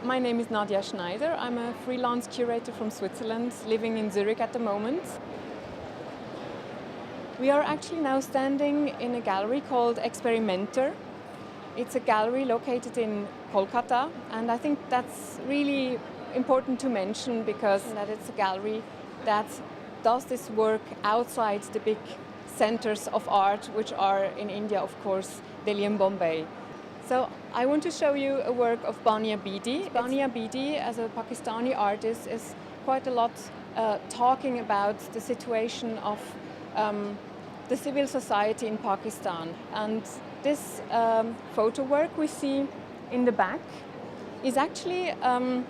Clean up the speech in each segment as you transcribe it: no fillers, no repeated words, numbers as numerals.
My name is Nadia Schneider. I'm a freelance curator from Switzerland, living in Zurich at the moment. We are actually now standing in a gallery called Experimenter. It's a gallery located in Kolkata, and I think that's really important to mention because that it's a gallery that does this work outside the big centers of art, which are in India, of course, Delhi and Bombay. So I want to show you a work of Bania Bidi. Bania Bidi, as a Pakistani artist, is quite a lot talking about the situation of the civil society in Pakistan. And this photo work we see in the back is actually a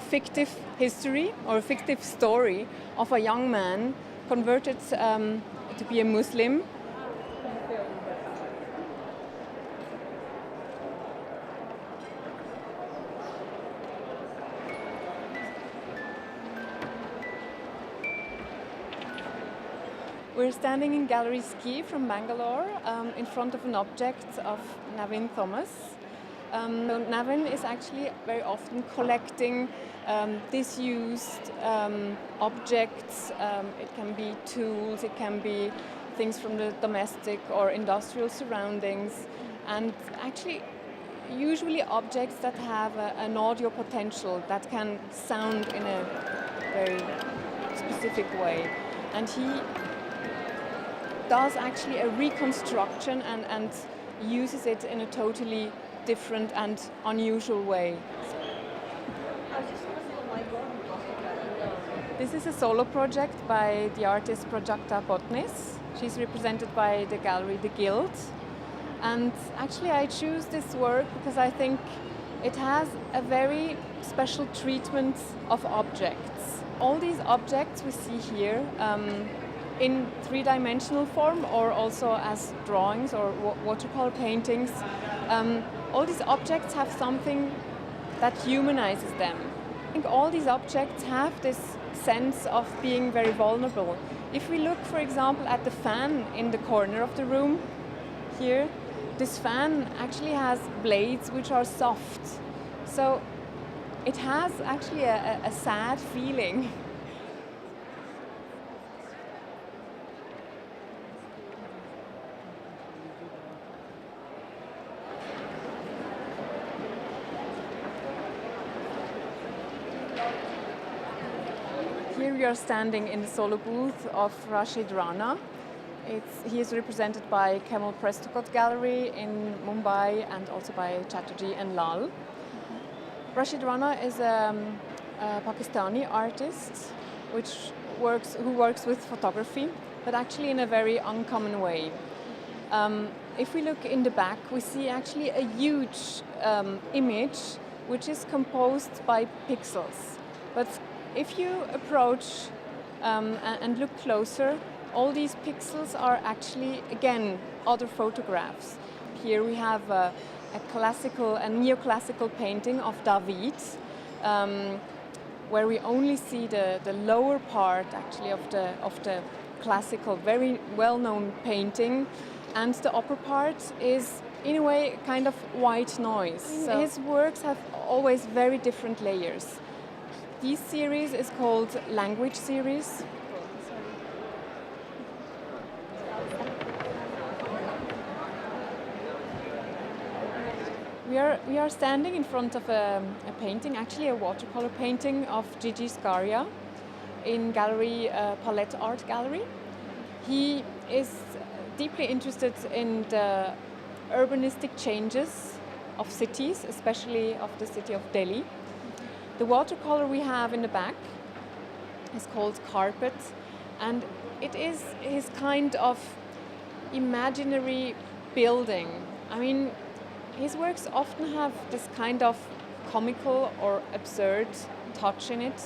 fictive history or a fictive story of a young man converted to be a Muslim. We're standing in Gallery Ski from Bangalore in front of an object of Navin Thomas. Navin is actually very often collecting disused objects. It can be tools, it can be things from the domestic or industrial surroundings, and actually usually objects that have an audio potential that can sound in a very specific way. And he does actually a reconstruction and uses it in a totally different and unusual way. This is a solo project by the artist Prajakta Botnis. She's represented by the gallery The Guild. And actually I choose this work because I think it has a very special treatment of objects. All these objects we see here in three-dimensional form or also as drawings or watercolor paintings. All these objects have something that humanizes them. I think all these objects have this sense of being very vulnerable. If we look, for example, at the fan in the corner of the room here, this fan actually has blades which are soft. So it has actually a sad feeling. Here we are standing in the solo booth of Rashid Rana. He is represented by Kemal Prescott Gallery in Mumbai and also by Chatterjee and Lal. Rashid Rana is a Pakistani artist who works with photography, but actually in a very uncommon way. If we look in the back, we see actually a huge image which is composed by pixels. But if you approach and look closer, all these pixels are actually, again, other photographs. Here we have a neoclassical painting of David, where we only see the lower part, actually, of the classical, very well-known painting, and the upper part is, in a way, kind of white noise. So his works have always very different layers. This series is called Language Series. We are standing in front of a painting, actually a watercolor painting of Gigi Scaria in Gallery Palette Art Gallery. He is deeply interested in the urbanistic changes of cities, especially of the city of Delhi. The watercolor we have in the back is called Carpet, and it is his kind of imaginary building. I mean, his works often have this kind of comical or absurd touch in it.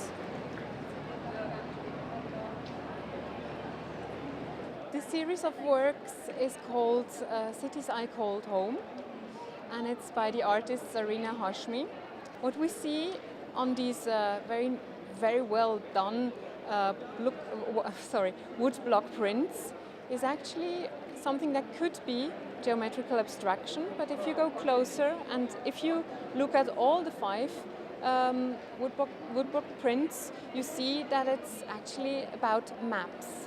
This series of works is called Cities I Called Home, and it's by the artist Zarina Hashmi. What we see on these very well done wood block prints is actually something that could be geometrical abstraction, but if you go closer and if you look at all the 5 woodblock prints, you see that it's actually about maps.